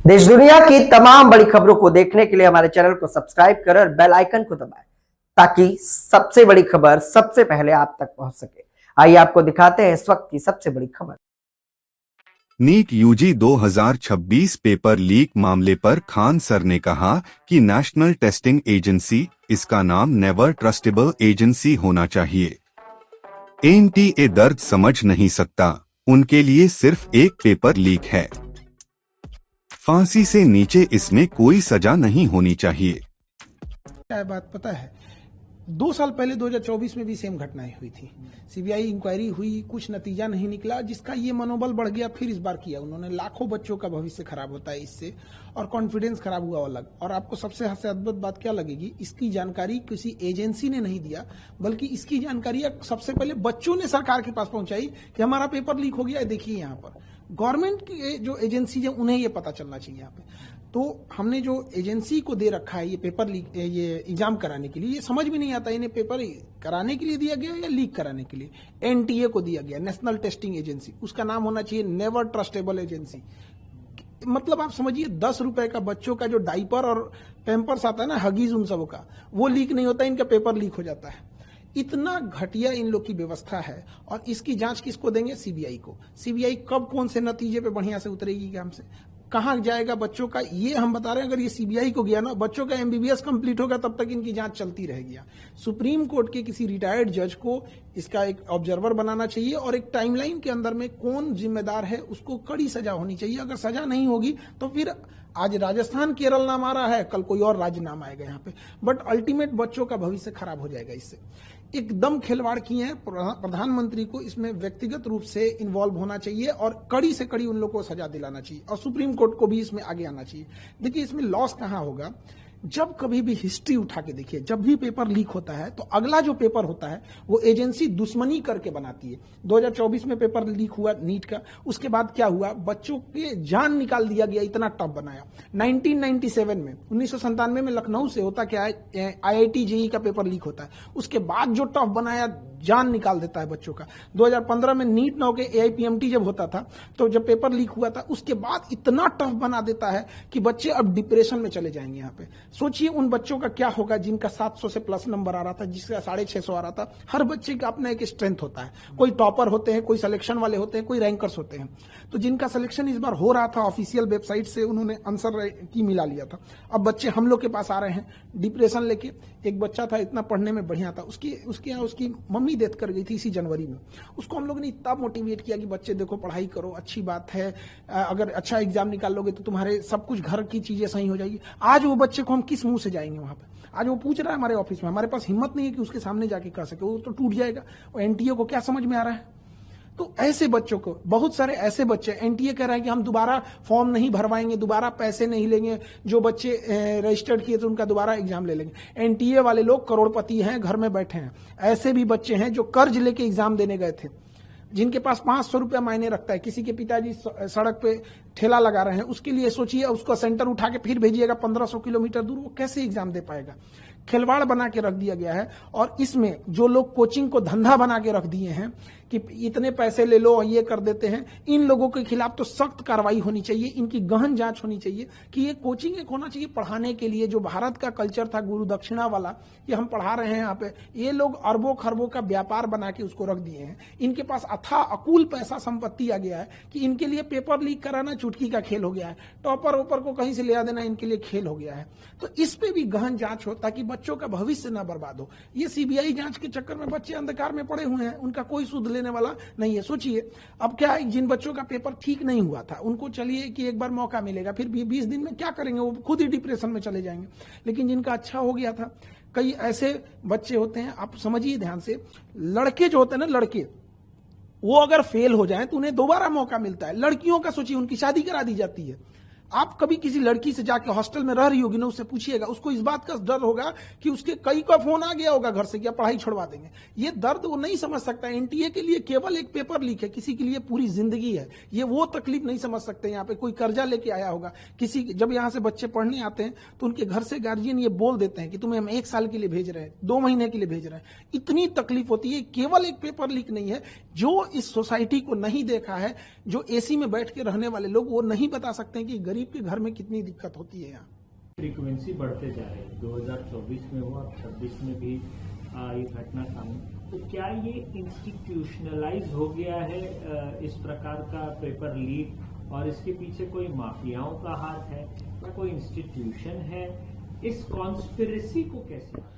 देश दुनिया की तमाम बड़ी खबरों को देखने के लिए हमारे चैनल को सब्सक्राइब करें और बेल आइकन को दबाएं ताकि सबसे बड़ी खबर सबसे पहले आप तक पहुंच सके। आइए आपको दिखाते हैं इस वक्त की सबसे बड़ी खबर। नीट यूजी 2026 पेपर लीक मामले पर खान सर ने कहा कि नेशनल टेस्टिंग एजेंसी, इसका नाम नेवर ट्रस्टेबल एजेंसी होना चाहिए। एनटीए दर्द समझ नहीं सकता, उनके लिए सिर्फ एक पेपर लीक है। फांसी से नीचे इसमें कोई सजा नहीं होनी चाहिए। क्या बात पता है, 2 साल पहले 2024 में भी सेम घटनाएं हुई थी। सीबीआई इंक्वायरी हुई, कुछ नतीजा नहीं निकला, जिसका ये मनोबल बढ़ गया। फिर इस बार किया उन्होंने। लाखों बच्चों का भविष्य खराब होता है इससे, और कॉन्फिडेंस खराब हुआ अलग। और आपको सबसे अद्भुत बात क्या लगेगी, इसकी जानकारी किसी एजेंसी ने नहीं दिया, बल्कि इसकी जानकारी सबसे पहले बच्चों ने सरकार के पास पहुंचाई कि हमारा पेपर लीक हो गया, देखिए यहाँ पर। गवर्नमेंट की जो एजेंसी है उन्हें ये पता चलना चाहिए यहाँ पे। तो हमने जो एजेंसी को दे रखा है ये पेपर लीक, ये एग्जाम कराने के लिए, ये समझ में नहीं आता इन्हें पेपर कराने के लिए दिया गया या लीक कराने के लिए। एनटीए को दिया गया, नेशनल टेस्टिंग एजेंसी, उसका नाम होना चाहिए नेवर ट्रस्टेबल एजेंसी। मतलब आप समझिए, 10 रुपए का बच्चों का जो डाइपर और पैम्पर्स आता है ना, हगीज उन सबों का, वो लीक नहीं होता, इनका पेपर लीक हो जाता है। इतना घटिया इन लोग की व्यवस्था है। और इसकी जांच किसको देंगे? सीबीआई को। सीबीआई कब कौन से नतीजे पे बढ़िया से उतरेगी काम से, कहां जाएगा बच्चों का, ये हम बता रहे हैं। अगर ये सीबीआई को गया ना, बच्चों का एमबीबीएस कंप्लीट होगा, तब तक इनकी जांच चलती रहेगी। सुप्रीम कोर्ट के किसी रिटायर्ड जज को इसका एक ऑब्जर्वर बनाना चाहिए, और एक टाइमलाइन के अंदर में कौन जिम्मेदार है उसको कड़ी सजा होनी चाहिए। अगर सजा नहीं होगी तो फिर आज राजस्थान केरल नाम आ रहा है, कल कोई और राज्य नाम आएगा यहाँ पे, बट अल्टीमेट बच्चों का भविष्य खराब हो जाएगा इससे। एकदम खिलवाड़ किए हैं। प्रधानमंत्री को इसमें व्यक्तिगत रूप से इन्वॉल्व होना चाहिए, और कड़ी से कड़ी उन लोगों को सजा दिलाना चाहिए, और सुप्रीम कोर्ट को भी इसमें आगे आना चाहिए। देखिए, इसमें लॉस कहां होगा, जब कभी भी हिस्ट्री उठा के देखिए, जब भी पेपर लीक होता है तो अगला जो पेपर होता है वो एजेंसी दुश्मनी करके बनाती है। 2024 में पेपर लीक हुआ नीट का, उसके बाद क्या हुआ, बच्चों के जान निकाल दिया गया, इतना टफ बनाया। 1997 में 1997 में लखनऊ से होता क्या है, आईआईटी जेईई का पेपर लीक होता है, उसके बाद जो टफ बनाया, जान निकाल देता है बच्चों का। 2015 में नीट ना होके एआईपीएमटी जब होता था, तो जब पेपर लीक हुआ था, उसके बाद इतना टफ बना देता है कि बच्चे अब डिप्रेशन में चले जाएंगे। यहाँ पे सोचिए उन बच्चों का क्या होगा जिनका 700 से प्लस नंबर आ रहा था, जिसका 650 आ रहा था। हर बच्चे का अपना एक स्ट्रेंथ होता है, कोई टॉपर होते हैं, कोई सिलेक्शन वाले होते हैं, कोई रैंकर्स होते हैं। तो जिनका सिलेक्शन इस बार हो रहा था, ऑफिशियल वेबसाइट से उन्होंने आंसर की मिला लिया था। अब बच्चे हम लोग के पास आ रहे हैं डिप्रेशन लेके। एक बच्चा था, इतना पढ़ने में बढ़िया था, उसकी मम्मी डेथ कर गई थी इसी जनवरी में। उसको हम लोग ने इतना मोटिवेट किया कि बच्चे देखो, पढ़ाई करो, अच्छी बात है, अगर अच्छा एग्जाम निकाल लोगे तो तुम्हारे सब कुछ घर की चीजें सही हो जाएगी। आज वो बच्चे को हम किस मुंह से जाएंगे वहां पे? आज वो पूछ रहा है हमारे ऑफिस में, हमारे पास हिम्मत नहीं है कि उसके सामने जाके कह सके, वो तो टूट जाएगा। और एनटीए को क्या समझ में आ रहा है? तो ऐसे बच्चों को, बहुत सारे ऐसे बच्चे, एनटीए कह रहा है कि हम दोबारा फॉर्म नहीं भरवाएंगे, दोबारा पैसे नहीं लेंगे, जो बच्चे रजिस्टर्ड किए थे उनका दोबारा एग्जाम ले लेंगे। एनटीए वाले लोग करोड़पति हैं, घर में बैठे हैं। ऐसे भी बच्चे हैं जो कर्ज लेके एग्जाम देने गए थे, जिनके पास 500 रुपया मायने रखता है। किसी के पिताजी सड़क पे ठेला लगा रहे हैं, उसके लिए सोचिए, उसका सेंटर उठा के फिर भेजिएगा 1500 किलोमीटर दूर, वो कैसे एग्जाम दे पाएगा? खिलवाड़ बना के रख दिया गया है। और इसमें जो लोग कोचिंग को धंधा बना के रख दिए हैं कि इतने पैसे ले लो, ये कर देते हैं, इन लोगों के खिलाफ तो सख्त कार्रवाई होनी चाहिए। इनकी गहन जांच होनी चाहिए कि ये कोचिंग एक होना चाहिए पढ़ाने के लिए। जो भारत का कल्चर था गुरु दक्षिणा वाला, ये हम पढ़ा रहे हैं यहाँ पे, ये लोग अरबों खरबों का व्यापार बना के उसको रख दिए हैं। इनके पास अथाह अकूल पैसा संपत्ति आ गया है कि इनके लिए पेपर लीक कराना चुटकी का खेल हो गया है। टॉपर ओपर को कहीं से ले आ देना इनके लिए खेल हो गया है। तो इस पे भी गहन जांच हो, ताकि बच्चों का भविष्य ना बर्बाद हो। ये सीबीआई जांच के चक्कर में बच्चे अंधकार में पड़े हुए हैं, उनका कोई सुध लेने वाला नहीं है। सोचिए, अब क्या है, जिन बच्चों का पेपर ठीक नहीं हुआ था उनको चलिए कि एक बार मौका मिलेगा, फिर 20 दिन में क्या करेंगे, वो खुद ही डिप्रेशन में चले जाएंगे। लेकिन जिनका अच्छा हो गया था, कई ऐसे बच्चे होते हैं, आप समझिए ध्यान से, लड़के जो होते हैं ना, लड़के, वो अगर फेल हो जाए तो उन्हें दोबारा मौका मिलता है। लड़कियों का सोचिए, उनकी शादी करा दी जाती है। आप कभी किसी लड़की से जाके हॉस्टल में रह रही होगी ना, उससे पूछिएगा, उसको इस बात का डर होगा कि उसके कई का फोन आ गया होगा घर से, क्या पढ़ाई छुड़वा देंगे। ये दर्द वो नहीं समझ सकता। एनटीए के लिए केवल एक पेपर लीक है, किसी के लिए पूरी जिंदगी है। ये वो तकलीफ नहीं समझ सकते। यहाँ पे कोई कर्जा लेके आया होगा, किसी, जब यहाँ से बच्चे पढ़ने आते हैं तो उनके घर से गार्जियन ये बोल देते हैं कि तुम्हें हम 1 साल के लिए भेज रहे हैं, 2 महीने के लिए भेज रहे हैं। इतनी तकलीफ होती है। केवल एक पेपर लीक नहीं है। जो इस सोसाइटी को नहीं देखा है, जो एसी में बैठ के रहने वाले लोग, वो नहीं बता सकते हैं कि गरीब गरीब के घर में कितनी दिक्कत होती है यहाँ। फ्रीक्वेंसी बढ़ते जा रही है, 2024 में हुआ, अब 26 में भी ये घटना सामने, तो क्या ये इंस्टीट्यूशनलाइज हो गया है इस प्रकार का पेपर लीक, और इसके पीछे कोई माफियाओं का हाथ है या कोई इंस्टीट्यूशन है? इस कॉन्स्पिरेसी को कैसे?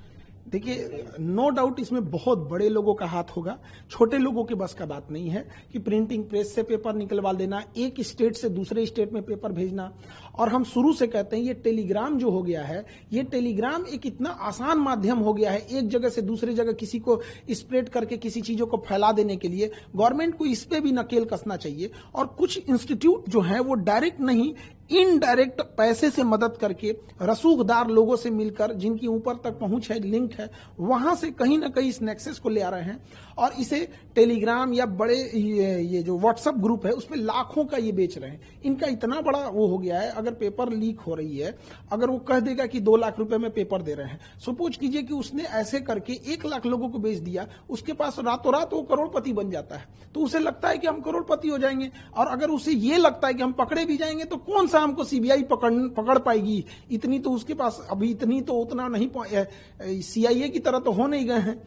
देखिए, नो डाउट इसमें बहुत बड़े लोगों का हाथ होगा, छोटे लोगों के बस का बात नहीं है कि प्रिंटिंग प्रेस से पेपर निकलवा देना, एक स्टेट से दूसरे स्टेट में पेपर भेजना। और हम शुरू से कहते हैं ये टेलीग्राम जो हो गया है, ये टेलीग्राम एक इतना आसान माध्यम हो गया है एक जगह से दूसरी जगह किसी को स्प्रेड करके किसी चीजों को फैला देने के लिए। गवर्नमेंट को इस पे भी नकेल कसना चाहिए। और कुछ इंस्टीट्यूट जो है वो डायरेक्ट नहीं, इनडायरेक्ट पैसे से मदद करके रसूखदार लोगों से मिलकर, जिनकी ऊपर तक पहुंच है, लिंक है, वहां से कहीं ना कहीं इस नेक्सस को ले आ रहे हैं और इसे टेलीग्राम या बड़े ये जो व्हाट्सएप ग्रुप है उसमें लाखों का ये बेच रहे हैं। इनका इतना बड़ा वो हो गया है, अगर पेपर लीक हो रही है, अगर वो कह देगा कि 2 लाख रुपए में पेपर दे रहे हैं, सपोज कीजिए कि उसने ऐसे करके 1 लाख लोगों को बेच दिया, उसके पास रातों रात वो करोड़पति बन जाता है। तो उसे लगता है कि हम करोड़पति हो जाएंगे, और अगर उसे ये लगता है कि हम पकड़े भी जाएंगे तो कौन सा हमको सीबीआई पकड़ पाएगी, इतनी तो उसके पास अभी इतनी तो उतना नहीं, सीआईए की तरह तो हो नहीं गए हैं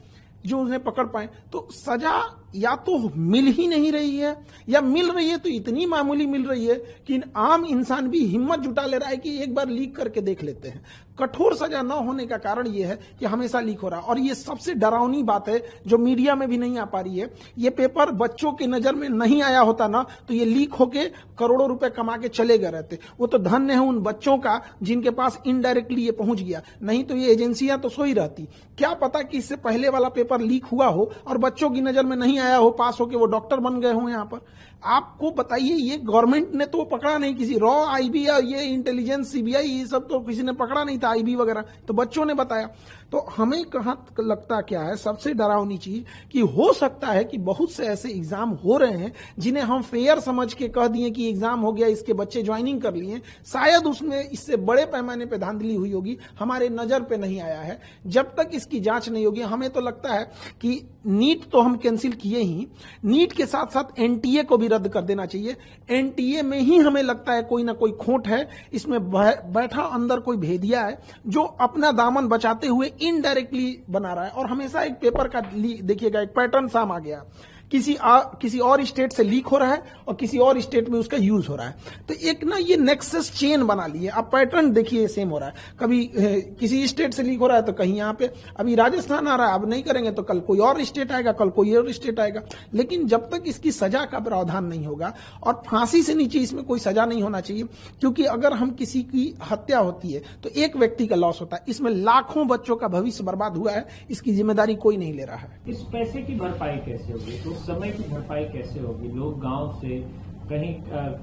जो उन्हें पकड़ पाए। तो सजा या तो मिल ही नहीं रही है, या मिल रही है तो इतनी मामूली मिल रही है कि आम इंसान भी हिम्मत जुटा ले रहा है कि एक बार लीक करके देख लेते हैं। कठोर सजा न होने का कारण यह है कि हमेशा लीक हो रहा है। और ये सबसे डरावनी बात है जो मीडिया में भी नहीं आ पा रही है, ये पेपर बच्चों की नजर में नहीं आया होता ना तो ये लीक होके करोड़ों रुपए कमा के चले गए रहते। वो तो धन्य है उन बच्चों का जिनके पास इनडायरेक्टली ये पहुंच गया, नहीं तो ये एजेंसियां तो सोई रहती। क्या पता कि इससे पहले वाला पेपर लीक हुआ हो और बच्चों की नजर में नहीं आया हो, पास होके वो डॉक्टर बन गए हो। यहाँ पर आपको बताइए, ये गवर्नमेंट ने तो पकड़ा नहीं, किसी रॉ आईबी या ये इंटेलिजेंस सीबीआई ये सब तो किसी ने पकड़ा नहीं था, आईबी वगैरह तो बच्चों ने बताया। तो हमें कहां लगता क्या है सबसे डरावनी चीज कि हो सकता है कि बहुत से ऐसे एग्जाम हो रहे हैं जिन्हें हम फेयर समझ के कह दिए कि एग्जाम हो गया, इसके बच्चे ज्वाइनिंग कर लिए, शायद उसमें इससे बड़े पैमाने पे धांधली हुई होगी, हमारे नजर पे नहीं आया है। जब तक इसकी जांच नहीं होगी, हमें तो लगता है कि नीट तो हम कैंसिल किए ही, नीट के साथ साथ एनटीए को भी रद्द कर देना चाहिए। एनटीए में ही हमें लगता है कोई ना कोई खोट है, इसमें बैठा अंदर कोई भेदिया है जो अपना दामन बचाते हुए इनडायरेक्टली बना रहा है। और हमेशा एक पेपर का देखिएगा एक पैटर्न साम आ गया, किसी और स्टेट से लीक हो रहा है और किसी और स्टेट में उसका यूज हो रहा है। तो एक ना ये नेक्सस चेन बना लिए। अब पैटर्न देखिए सेम हो रहा है, कभी किसी स्टेट से लीक हो रहा है तो कहीं यहाँ पे अभी राजस्थान आ रहा है, अब नहीं करेंगे तो कल कोई और स्टेट आएगा, कल कोई और स्टेट आएगा। लेकिन जब तक इसकी सजा का प्रावधान नहीं होगा, और फांसी से नीचे इसमें कोई सजा नहीं होना चाहिए, क्योंकि अगर हम किसी की हत्या होती है तो एक व्यक्ति का लॉस होता है, इसमें लाखों बच्चों का भविष्य बर्बाद हुआ है, इसकी जिम्मेदारी कोई नहीं ले रहा है। इस पैसे की भरपाई कैसे होगी, तो समय की भरपाई कैसे होगी? लोग गांव से कहीं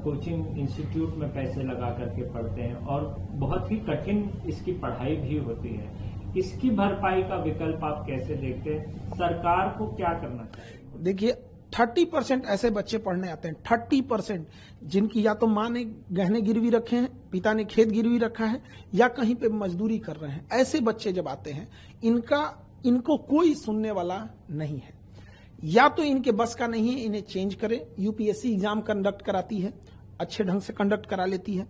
कोचिंग इंस्टीट्यूट में पैसे लगा करके पढ़ते हैं और बहुत ही कठिन इसकी पढ़ाई भी होती है। इसकी भरपाई का विकल्प आप कैसे देखते हैं? सरकार को क्या करना चाहिए? देखिए, 30% ऐसे बच्चे पढ़ने आते हैं, 30% जिनकी या तो माँ ने गहने गिरवी रखे हैं, पिता ने खेत गिरवी रखा है, या कहीं पे मजदूरी कर रहे हैं। ऐसे बच्चे जब आते हैं, इनको कोई सुनने वाला नहीं है। या तो इनके बस का नहीं है, इन्हें चेंज करें। यूपीएससी एग्जाम कंडक्ट कराती है, अच्छे ढंग से कंडक्ट करा लेती है,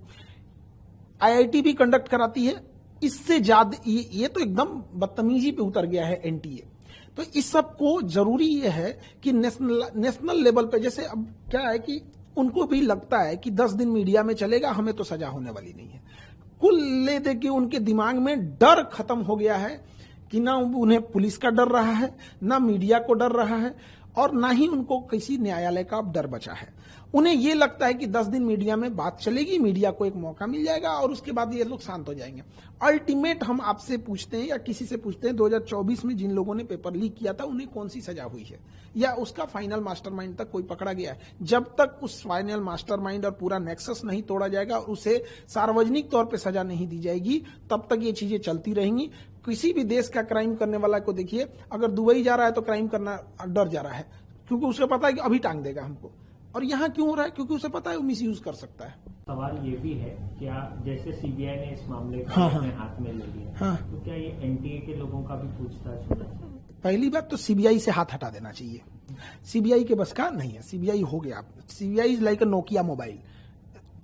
आईआईटी भी कंडक्ट कराती है। इससे ज्यादा ये तो एकदम बदतमीजी पे उतर गया है एनटीए। तो इस सब को जरूरी ये है कि नेशनल लेवल पे, जैसे अब क्या है कि उनको भी लगता है कि 10 दिन मीडिया में चलेगा, हमें तो सजा होने वाली नहीं है। कुल ले दे के उनके दिमाग में डर खत्म हो गया है कि ना उन्हें पुलिस का डर रहा है, ना मीडिया को डर रहा है, और ना ही उनको किसी न्यायालय का डर बचा है। उन्हें यह लगता है कि 10 दिन मीडिया में बात चलेगी, मीडिया को एक मौका मिल जाएगा और उसके बाद ये लोग शांत हो जाएंगे। अल्टीमेट हम आपसे पूछते हैं या किसी से पूछते हैं, 2024 में जिन लोगों ने पेपर लीक किया था उन्हें कौन सी सजा हुई है, या उसका फाइनल मास्टरमाइंड तक कोई पकड़ा गया है? जब तक उस फाइनल मास्टरमाइंड और पूरा नेक्सस नहीं तोड़ा जाएगा और उसे सार्वजनिक तौर पर सजा नहीं दी जाएगी, तब तक ये चीजें चलती रहेंगी। किसी भी देश का क्राइम करने वाला को देखिए, अगर दुबई जा रहा है तो क्राइम करना डर जा रहा है, क्योंकि उसे पता है कि अभी टांग देगा हमको। और यहाँ क्यों हो रहा है? क्योंकि उसे पता है वो मिसयूज कर सकता है। सवाल ये भी है, क्या जैसे सीबीआई ने इस मामले को अपने हाथ में ले लिया, तो क्या ये एनटीए के लोगों का भी पूछताछ होना चाहिए? पहली बात तो सीबीआई से हाथ हटा देना चाहिए। सीबीआई के बस का नहीं है, सीबीआई हो गया। CBI is like a Nokia mobile,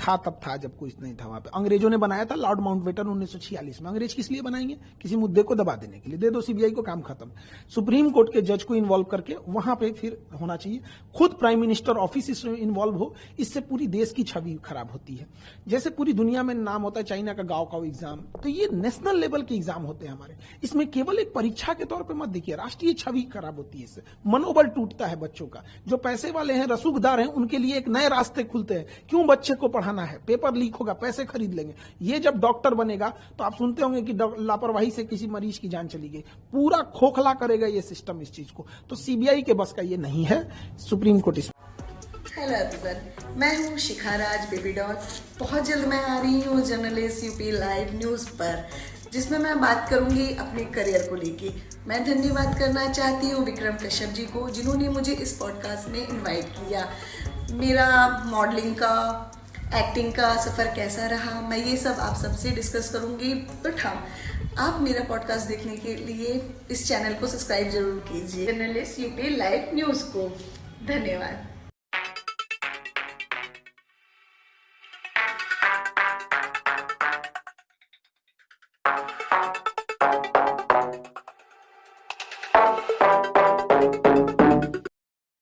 था तब था जब कुछ नहीं था वहां पे। अंग्रेजों ने बनाया था लॉर्ड माउंटबेटन 1946 में। अंग्रेज किस लिए बनाएंगे? किसी मुद्दे को दबा देने के लिए। दे दो सीबीआई को, काम खत्म। सुप्रीम कोर्ट के जज को इन्वॉल्व करके वहां पे फिर होना चाहिए। खुद प्राइम मिनिस्टर ऑफिस इसमें इन्वॉल्व हो, इससे पूरी देश की छवि खराब होती है। जैसे पूरी दुनिया में नाम होता है चाइना का गाँव का एग्जाम, तो ये नेशनल लेवल के एग्जाम होते हैं हमारे। इसमें केवल एक परीक्षा के तौर पर मत देखिए, राष्ट्रीय छवि खराब होती है इससे, मनोबल टूटता है बच्चों का। जो पैसे वाले हैं, रसूखदार हैं, उनके लिए एक नए रास्ते खुलते हैं। क्यों बच्चे को पढ़ाना है? पेपर लीक होगा, पैसे खरीद लेंगे। ये जब डॉक्टर बनेगा तो आप सुनते होंगे कि लापरवाही से किसी मरीज की जान चली गई। पूरा खोखला करेगा ये सिस्टम इस चीज को। तो सीबीआई के बस का ये नहीं है। सुप्रीम कोर्ट इस हेलो एवरीवन, मैं हूँ शिखा राज बेबी डॉल। बहुत जल्द मैं आ रही हूँ जर्नलिस्ट यूपी लाइव न्यूज़ पर, जिसमें मैं बात करूंगी अपने करियर को लेके। मैं धन्यवाद करना चाहती हूँ विक्रम कश्यप जी को, जिन्होंने मुझे इस पॉडकास्ट में इनवाइट किया। मेरा मॉडलिंग का, एक्टिंग का सफ़र कैसा रहा, मैं ये सब आप सबसे डिस्कस करूंगी। बट हाँ, आप मेरा पॉडकास्ट देखने के लिए इस चैनल को सब्सक्राइब जरूर कीजिए, जर्नलिस्ट यूपी लाइव न्यूज़ को। धन्यवाद।